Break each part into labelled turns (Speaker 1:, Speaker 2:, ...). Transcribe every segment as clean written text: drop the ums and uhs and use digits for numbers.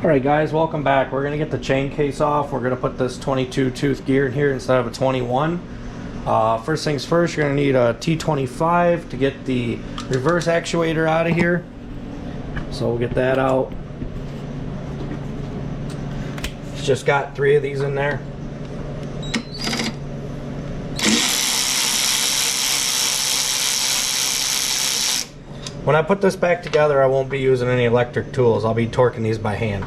Speaker 1: Alright guys, welcome back. We're going to get the chain case off. We're going to put this 22 tooth gear in here instead of a 21. First things first, you're going to need a T25 to get the reverse actuator out of here. So we'll get that out. It's just got 3 of these in there. When I put this back together, I won't be using any electric tools. I'll be torquing these by hand.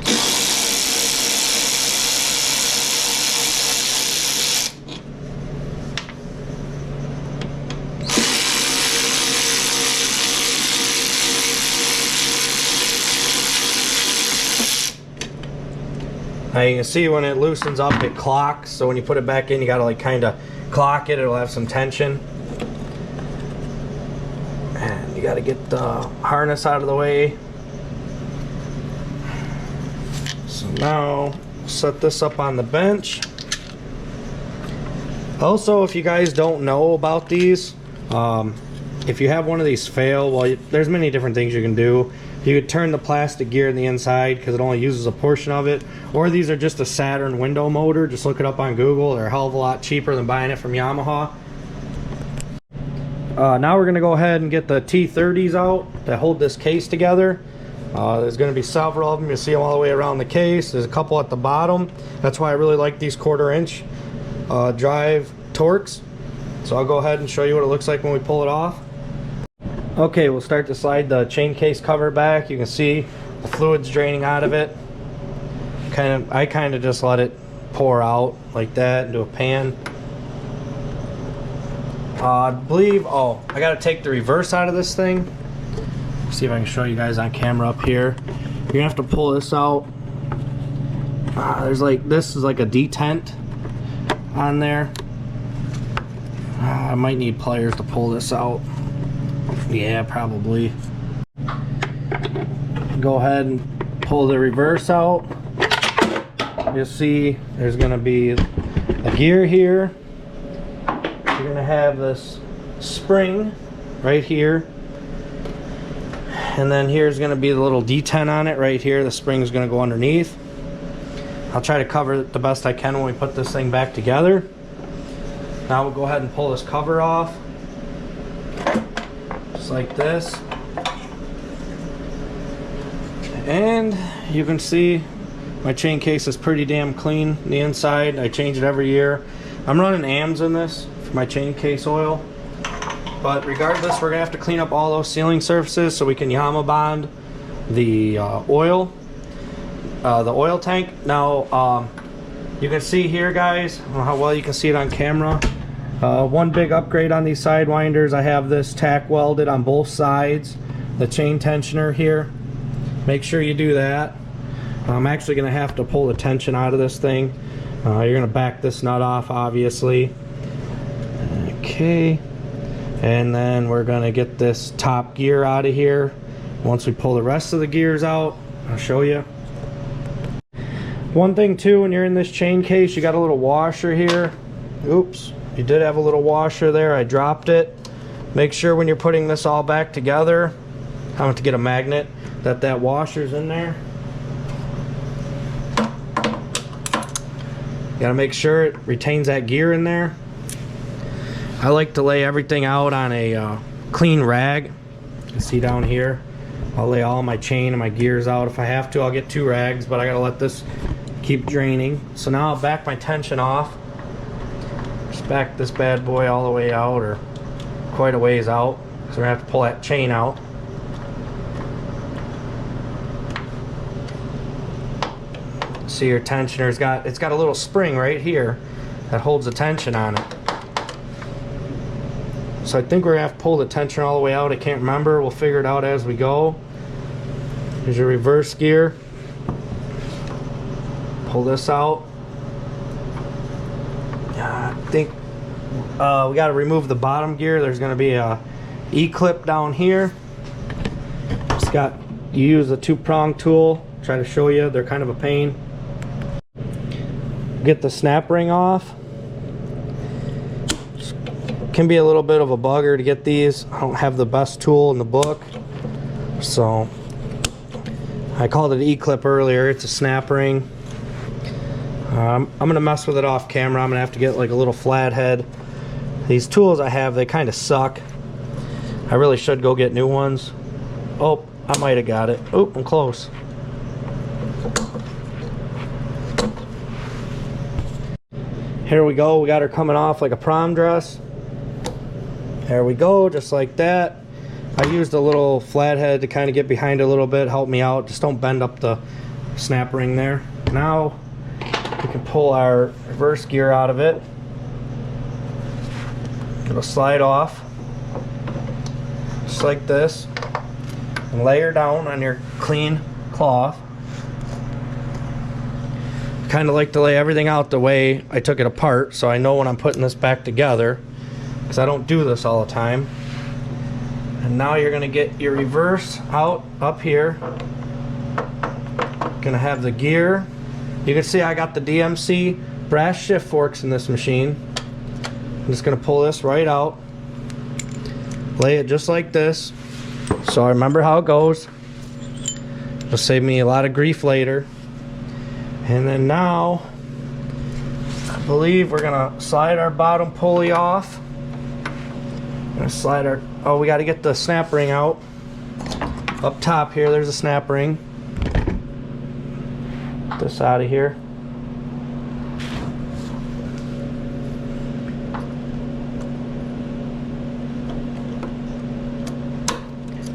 Speaker 1: Now you can see when it loosens up, it clocks. So when you put it back in, you gotta like kind of clock it. It'll have some tension. You got to get the harness out of the way. So now set this up on the bench. Also, if you guys don't know about these, if you have one of these fail, well, there's many different things you can do. You could turn the plastic gear in the inside because it only uses a portion of it, or these are just a Saturn window motor. Just look it up on Google. They're a hell of a lot cheaper than buying it from Yamaha. Now we're going to go ahead and get the T30s out that hold this case together. There's going to be several of them. You'll see them all the way around the case. There's a couple at the bottom. That's why I really like these 1/4 inch drive Torx. So I'll go ahead and show you what it looks like when we pull it off. Okay, we'll start to slide the chain case cover back. You can see the fluid's draining out of it. I kind of just let it pour out like that into a pan. I believe, oh, I gotta take the reverse out of this thing. See if I can show you guys on camera up here. You're gonna have to pull this out. There's like, this is like a detent on there. I might need pliers to pull this out. Yeah, probably. Go ahead and pull the reverse out. You'll see there's gonna be a gear here. You're gonna have this spring right here, and then here's gonna be the little detent on it right here. The spring's gonna go underneath. I'll try to cover it the best I can when we put this thing back together. Now we'll go ahead and pull this cover off, just like this. And you can see my chain case is pretty damn clean on the inside. I change it every year. I'm running AMS in this for my chain case oil, but regardless, we're gonna have to clean up all those sealing surfaces so we can Yamaha bond the oil tank. Now you can see here, guys, I don't know how well you can see it on camera. One big upgrade on these sidewinders, I have this tack welded on both sides, the chain tensioner here. Make sure you do that. I'm actually gonna have to pull the tension out of this thing. You're gonna back this nut off, obviously. Okay, and then we're gonna get this top gear out of here. Once we pull the rest of the gears out, I'll show you. One thing too, when you're in this chain case, you got a little washer here. Oops, you did have a little washer there. I dropped it. Make sure when you're putting this all back together, I want to get a magnet, that washer's in there. You gotta make sure it retains that gear in there. I like to lay everything out on a clean rag. You can see down here, I'll lay all my chain and my gears out. If I have to, I'll get 2 rags, but I gotta let this keep draining. So now I'll back my tension off. Just back this bad boy all the way out, or quite a ways out. So we're gonna have to pull that chain out. See, your tensioner's it's got a little spring right here that holds the tension on it. So I think we're gonna have to pull the tension all the way out. I can't remember. We'll figure it out as we go. Here's your reverse gear. Pull this out. I think we got to remove the bottom gear. There's going to be a E-clip down here. You use a 2-prong tool. Try to show you. They're kind of a pain. Get the snap ring off. Can be a little bit of a bugger to get these. I don't have the best tool in the book, so I called it E-clip earlier. It's a snap ring. I'm gonna mess with it off camera. I'm gonna have to get like a little flathead. These tools I have, they kind of suck. I really should go get new ones. Oh, I might have got it. Oh, I'm close. Here we go. We got her coming off like a prom dress. There we go, just like that. I used a little flathead to kind of get behind it a little bit, help me out. Just don't bend up the snap ring there. Now we can pull our reverse gear out of it. It'll slide off just like this and lay her down on your clean cloth. Kind of like to lay everything out the way I took it apart, so I know when I'm putting this back together, because I don't do this all the time. And now you're going to get your reverse out up here. Going to have the gear. You can see I got the DMC brass shift forks in this machine. I'm just going to pull this right out, lay it just like this, so I remember how it goes. It'll save me a lot of grief later. And then now I believe we're gonna slide our bottom pulley off. Gonna slide our, oh, we got to get the snap ring out. Up top here, there's a snap ring. Get this out of here.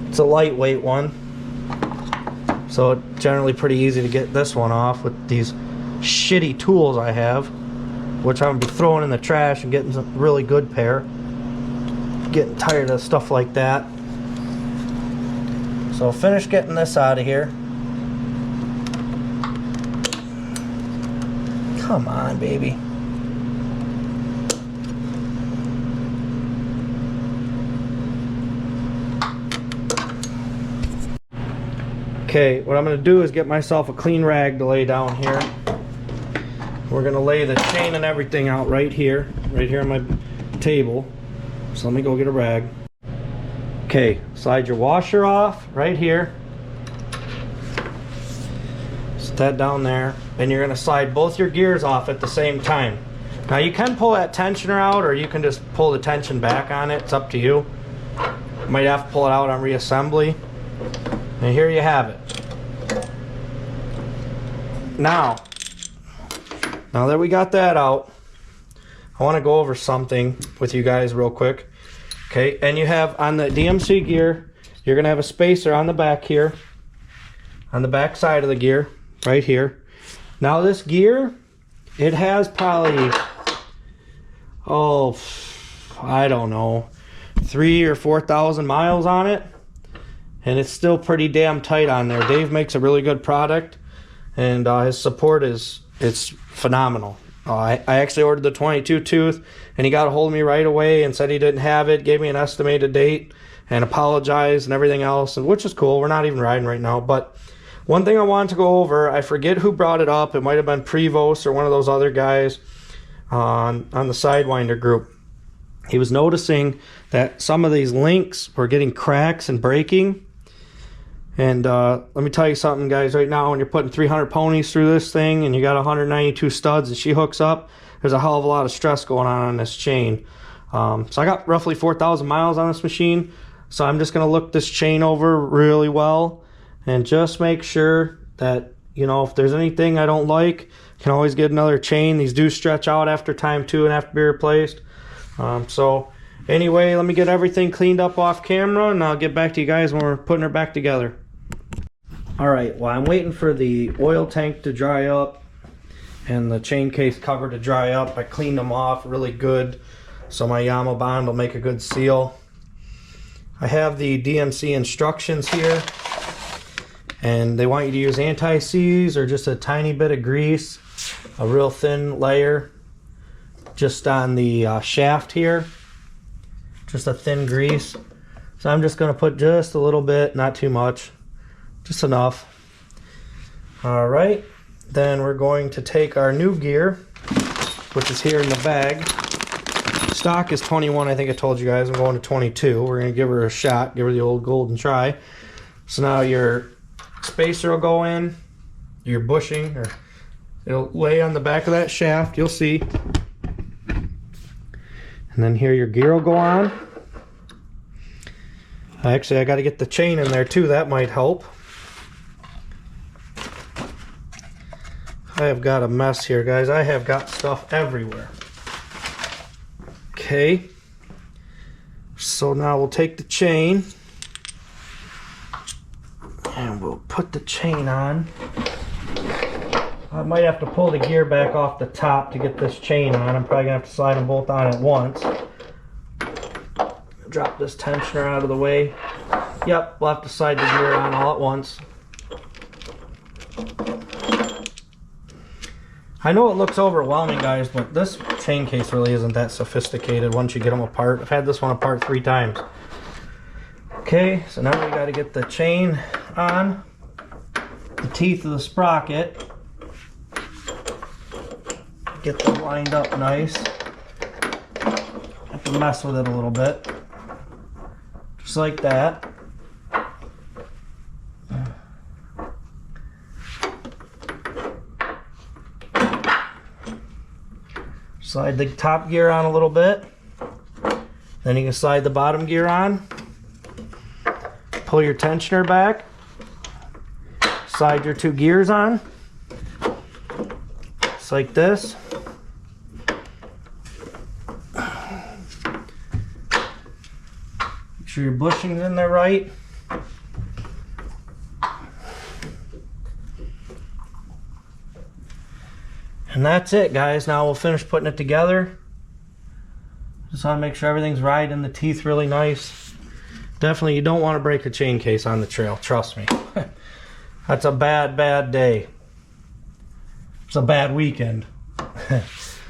Speaker 1: It's a lightweight one, so it's generally pretty easy to get this one off with these shitty tools I have, which I'm gonna be throwing in the trash and getting some really good pair. Getting tired of stuff like that. So finish getting this out of here. Come on, baby. Okay, what I'm going to do is get myself a clean rag to lay down here. We're going to lay the chain and everything out right here on my table. So let me go get a rag. Okay, slide your washer off right here. Set that down there. And you're going to slide both your gears off at the same time. Now you can pull that tensioner out, or you can just pull the tension back on it. It's up to you. You might have to pull it out on reassembly. And here you have it. Now that we got that out, I want to go over something with you guys real quick. Okay, and you have on the DMC gear, you're going to have a spacer on the back here, on the back side of the gear, right here. Now this gear, it has probably, oh, I don't know, 3,000 or 4,000 miles on it. And it's still pretty damn tight on there. Dave makes a really good product, and his support it's phenomenal. I actually ordered the 22 tooth, and he got a hold of me right away and said he didn't have it, gave me an estimated date, and apologized and everything else, and which is cool. We're not even riding right now. But one thing I wanted to go over, I forget who brought it up. It might have been Prevost or one of those other guys on the Sidewinder group. He was noticing that some of these links were getting cracks and breaking. And let me tell you something, guys. Right now, when you're putting 300 ponies through this thing and you got 192 studs and she hooks up, there's a hell of a lot of stress going on this chain. So I got roughly 4,000 miles on this machine. So I'm just going to look this chain over really well and just make sure that, you know, if there's anything I don't like, I can always get another chain. These do stretch out after time too and have to be replaced. So anyway, let me get everything cleaned up off camera and I'll get back to you guys when we're putting her back together. Alright, well, I'm waiting for the oil tank to dry up and the chain case cover to dry up. I cleaned them off really good, so my Yamaha bond will make a good seal. I have the DMC instructions here, and they want you to use anti-seize or just a tiny bit of grease, a real thin layer just on the shaft here, just a thin grease. So I'm just going to put just a little bit, not too much, just enough. All right, then we're going to take our new gear, which is here in the bag. Stock is 21, I think I told you guys. I'm going to 22. We're going to give her a shot, give her the old golden try. So now your spacer will go in, your bushing, or it'll lay on the back of that shaft, you'll see. And then here your gear will go on. Actually, I got to get the chain in there too, that might help. I have got a mess here, guys. I have got stuff everywhere. Okay, so now we'll take the chain and we'll put the chain on. I might have to pull the gear back off the top to get this chain on. I'm probably gonna have to slide them both on at once. Drop this tensioner out of the way. Yep, we'll have to slide the gear on all at once. I know it looks overwhelming, guys, but this chain case really isn't that sophisticated once you get them apart. I've had this one apart 3 times. Okay, so now we got to get the chain on the teeth of the sprocket. Get them lined up nice. Have to mess with it a little bit. Just like that. Slide the top gear on a little bit. Then you can slide the bottom gear on. Pull your tensioner back. Slide your 2 gears on. Just like this. Make sure your bushing's in there right. And that's it, guys. Now we'll finish putting it together. Just want to make sure everything's right and the teeth really nice. Definitely, you don't want to break a chain case on the trail. Trust me. That's a bad, bad day. It's a bad weekend.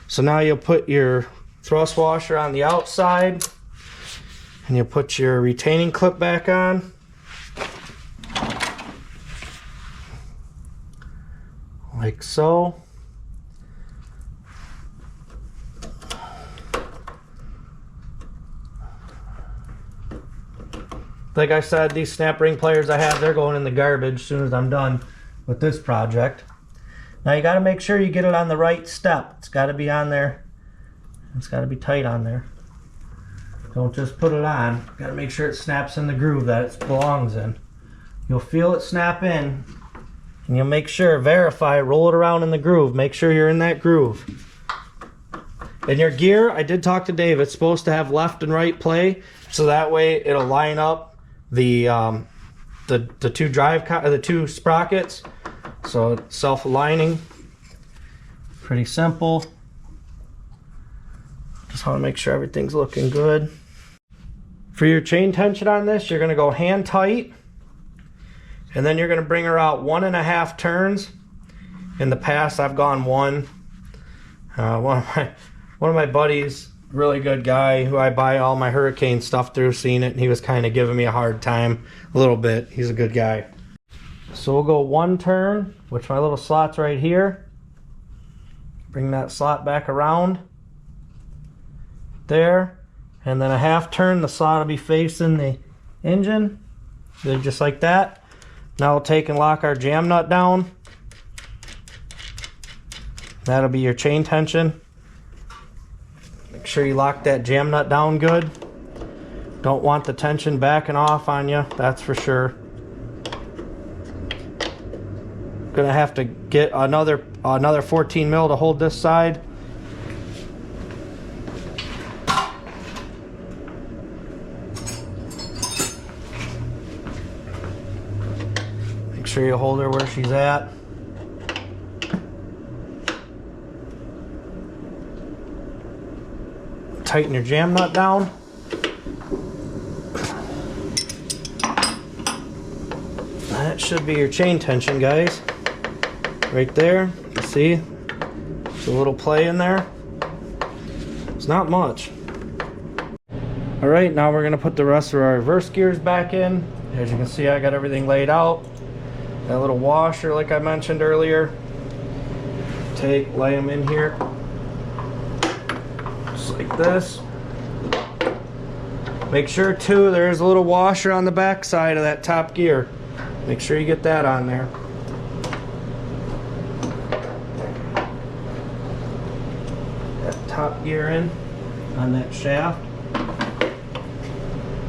Speaker 1: So now you'll put your thrust washer on the outside. And you'll put your retaining clip back on. Like so. Like I said, these snap ring pliers I have, they're going in the garbage as soon as I'm done with this project. Now you got to make sure you get it on the right step. It's got to be on there. It's got to be tight on there. Don't just put it on. Got to make sure it snaps in the groove that it belongs in. You'll feel it snap in, and you'll make sure, verify, roll it around in the groove. Make sure you're in that groove. And your gear, I did talk to Dave, it's supposed to have left and right play, so that way it'll line up the 2 sprockets, so it's self-aligning. Pretty simple. Just want to make sure everything's looking good. For your chain tension on this, you're going to go hand tight, and then you're going to bring her out 1.5 turns. In the past, I've gone 1. One of my buddies, really good guy who I buy all my hurricane stuff through, seen it, and he was kind of giving me a hard time a little bit. He's a good guy. So we'll go 1 turn, which my little slot's right here. Bring that slot back around there, and then a 1/2 turn, the slot will be facing the engine. Then just like that. Now we'll take and lock our jam nut down. That'll be your chain tension. Make sure you lock that jam nut down good. Don't want the tension backing off on you, that's for sure. Gonna have to get another 14 mil to hold this side. Make sure you hold her where she's at. Tighten your jam nut down. That should be your chain tension, guys. Right there. See? There's a little play in there. It's not much. Alright, now we're going to put the rest of our reverse gears back in. As you can see, I got everything laid out. That little washer, like I mentioned earlier. Lay them in here. Just like this. Make sure too, there's a little washer on the back side of that top gear. Make sure you get that on there. That top gear in on that shaft.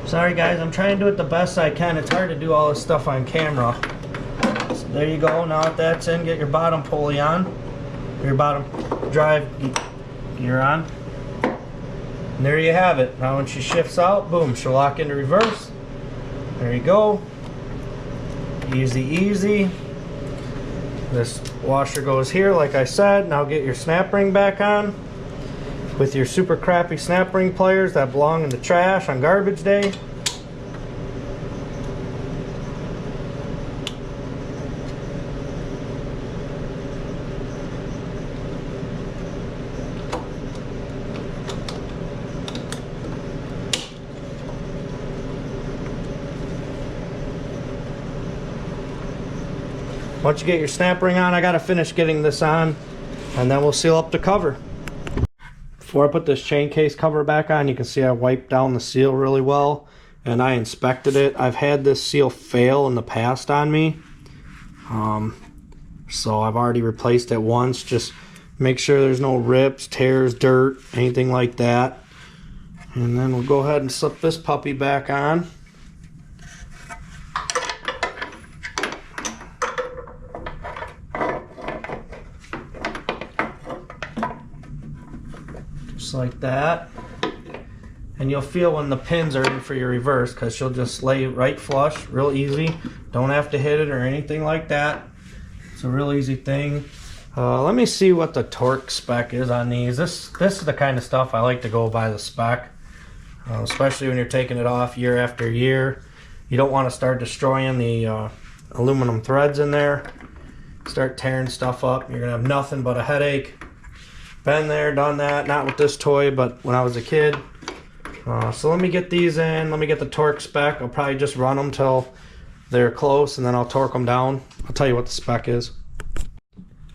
Speaker 1: Sorry guys, I'm trying to do it the best I can. It's hard to do all this stuff on camera. So there you go. Now that that's in, get your bottom pulley on. Your bottom drive gear on. And there you have it. Now when she shifts out, boom, she'll lock into reverse. There you go. Easy, easy. This washer goes here, like I said. Now get your snap ring back on with your super crappy snap ring pliers that belong in the trash on garbage day. Once you get your snap ring on, I gotta finish getting this on, and then we'll seal up the cover. Before I put this chain case cover back on, you can see I wiped down the seal really well, and I inspected it. I've had this seal fail in the past on me, so I've already replaced it once. Just make sure there's no rips, tears, dirt, anything like that. And then we'll go ahead and slip this puppy back on. Like that, and you'll feel when the pins are in for your reverse, because she'll just lay right flush, real easy. Don't have to hit it or anything like that. It's a real easy thing. Let me see what the torque spec is on these. This is the kind of stuff I like to go by the spec, especially when you're taking it off year after year. You don't want to start destroying the aluminum threads in there, start tearing stuff up. You're gonna have nothing but a headache. Been there, done that. Not with this toy, but when I was a kid. So let me get these in. Let me get the torque spec. I'll probably just run them till they're close, and then I'll torque them down. I'll tell you what the spec is.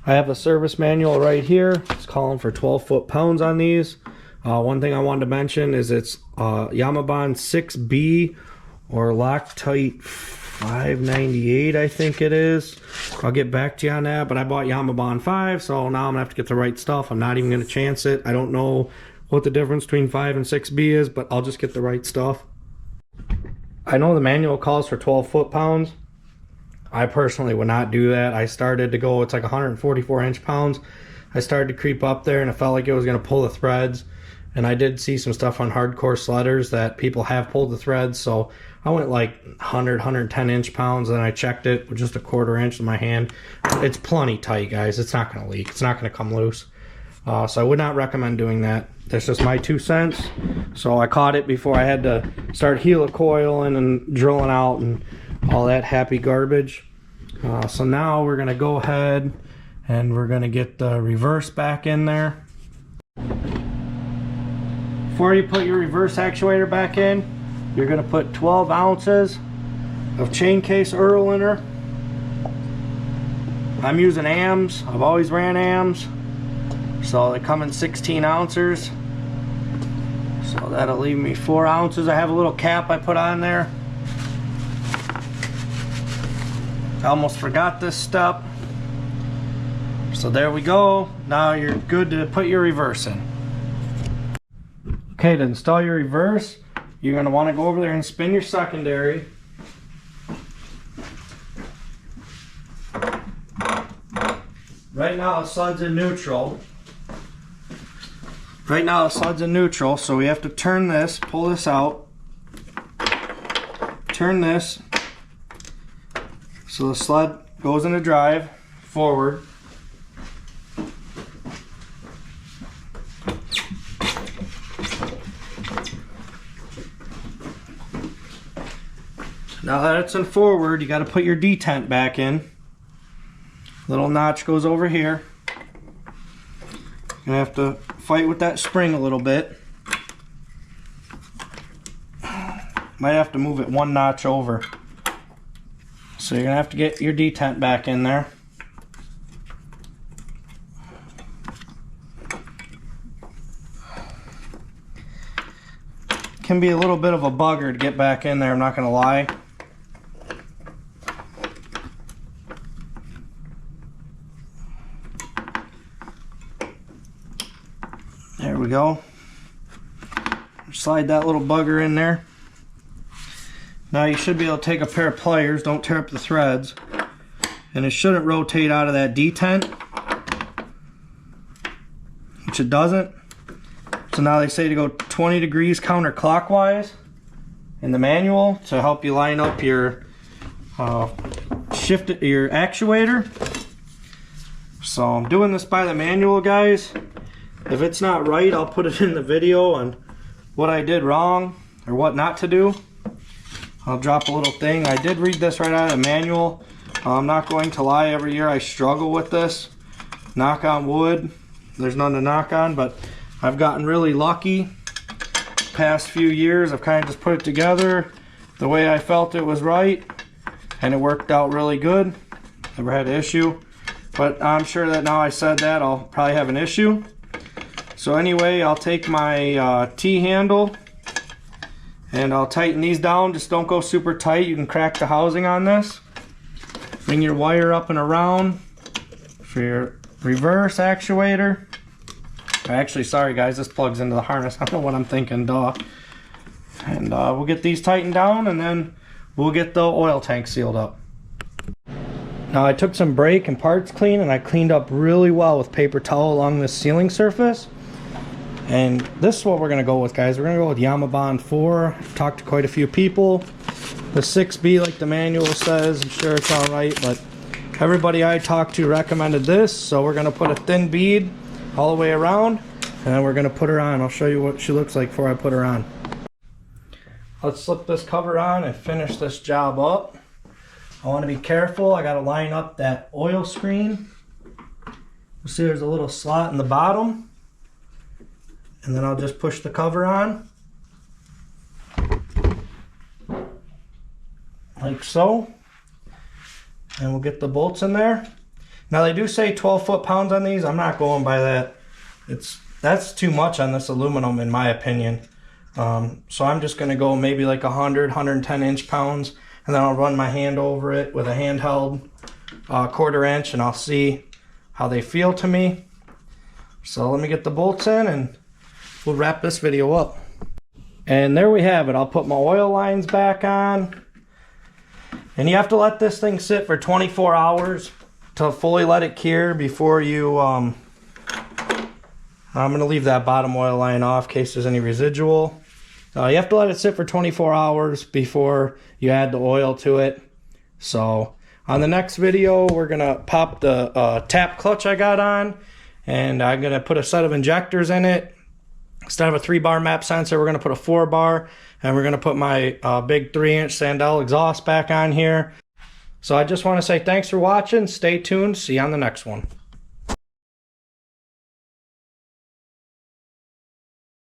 Speaker 1: I have a service manual right here. It's calling for 12 foot-pounds on these. One thing I wanted to mention is it's Yamaha 6B or Loctite 598, I think it is. I'll get back to you on that, but I bought Yamaha 5, so now I'm gonna have to get the right stuff. I'm not even gonna chance it. I don't know what the difference between 5 and 6B is, but I'll just get the right stuff. I know the manual calls for 12 foot-pounds. I personally would not do that. I started to go, it's like 144 inch-pounds. I started to creep up there, and it felt like it was gonna pull the threads. And I did see some stuff on hardcore sledders that people have pulled the threads, so I went like 100, 110 inch-pounds, and then I checked it with just a 1/4 inch in my hand. It's plenty tight, guys. It's not going to leak. It's not going to come loose. So I would not recommend doing that. That's just my 2 cents. So I caught it before I had to start helicoiling and drilling out and all that happy garbage. So now we're going to go ahead and we're going to get the reverse back in there. Before you put your reverse actuator back in, you're going to put 12 ounces of chain case oil in her. I'm using AMs. I've always ran AMs. So they come in 16 ounces. So that'll leave me 4 ounces. I have a little cap I put on there. I almost forgot this step. So there we go. Now you're good to put your reverse in. Okay, to install your reverse, you're going to want to go over there and spin your secondary. Right now the slud's in neutral. Right now the slud's in neutral, so we have to turn this, pull this out, turn this, so the sled goes into drive, forward. Now that it's in forward, you got to put your detent back in. Little notch goes over here. You're gonna have to fight with that spring a little bit. Might have to move it 1 notch over. So you're gonna have to get your detent back in there. Can be a little bit of a bugger to get back in there, I'm not gonna lie. There we go. Slide that little bugger in there. Now you should be able to take a pair of pliers, don't tear up the threads, and it shouldn't rotate out of that detent, which it doesn't. So now they say to go 20 degrees counterclockwise in the manual to help you line up your your actuator. So I'm doing this by the manual, guys. If it's not right, I'll put it in the video on what I did wrong or what not to do. I'll drop a little thing. I did read this right out of the manual. I'm not going to lie, every year I struggle with this. Knock on wood, there's none to knock on, but I've gotten really lucky past few years. I've kind of just put it together the way I felt it was right, and it worked out really good. Never had an issue, but I'm sure that now I said that, I'll probably have an issue. So anyway, I'll take my T-handle and I'll tighten these down. Just don't go super tight. You can crack the housing on this. Bring your wire up and around for your reverse actuator. Actually, sorry guys, this plugs into the harness. I don't know what I'm thinking, duh. And we'll get these tightened down, and then we'll get the oil tank sealed up. Now I took some brake and parts clean, and I cleaned up really well with paper towel along this sealing surface. And this is what we're going to go with, guys. We're going to go with Yamaha 4. I've talked to quite a few people. The 6B, like the manual says, I'm sure it's alright, but everybody I talked to recommended this. So we're going to put a thin bead all the way around, and then we're going to put her on. I'll show you what she looks like before I put her on. Let's slip this cover on and finish this job up. I want to be careful. I got to line up that oil screen. You'll see there's a little slot in the bottom. And then I'll just push the cover on. Like so. And we'll get the bolts in there. Now they do say 12 foot-pounds on these. I'm not going by that. That's too much on this aluminum in my opinion. So I'm just going to go maybe like 100, 110 inch-pounds. And then I'll run my hand over it with a handheld 1/4 inch, and I'll see how they feel to me. So let me get the bolts in and we'll wrap this video up. And there we have it. I'll put my oil lines back on. And you have to let this thing sit for 24 hours to fully let it cure before you... I'm going to leave that bottom oil line off in case there's any residual. You have to let it sit for 24 hours before you add the oil to it. So on the next video, we're going to pop the tap clutch I got on. And I'm going to put a set of injectors in it. Instead of a 3-bar map sensor, we're going to put a 4-bar, and we're going to put my big 3-inch Sandell exhaust back on here. So I just want to say thanks for watching. Stay tuned. See you on the next one.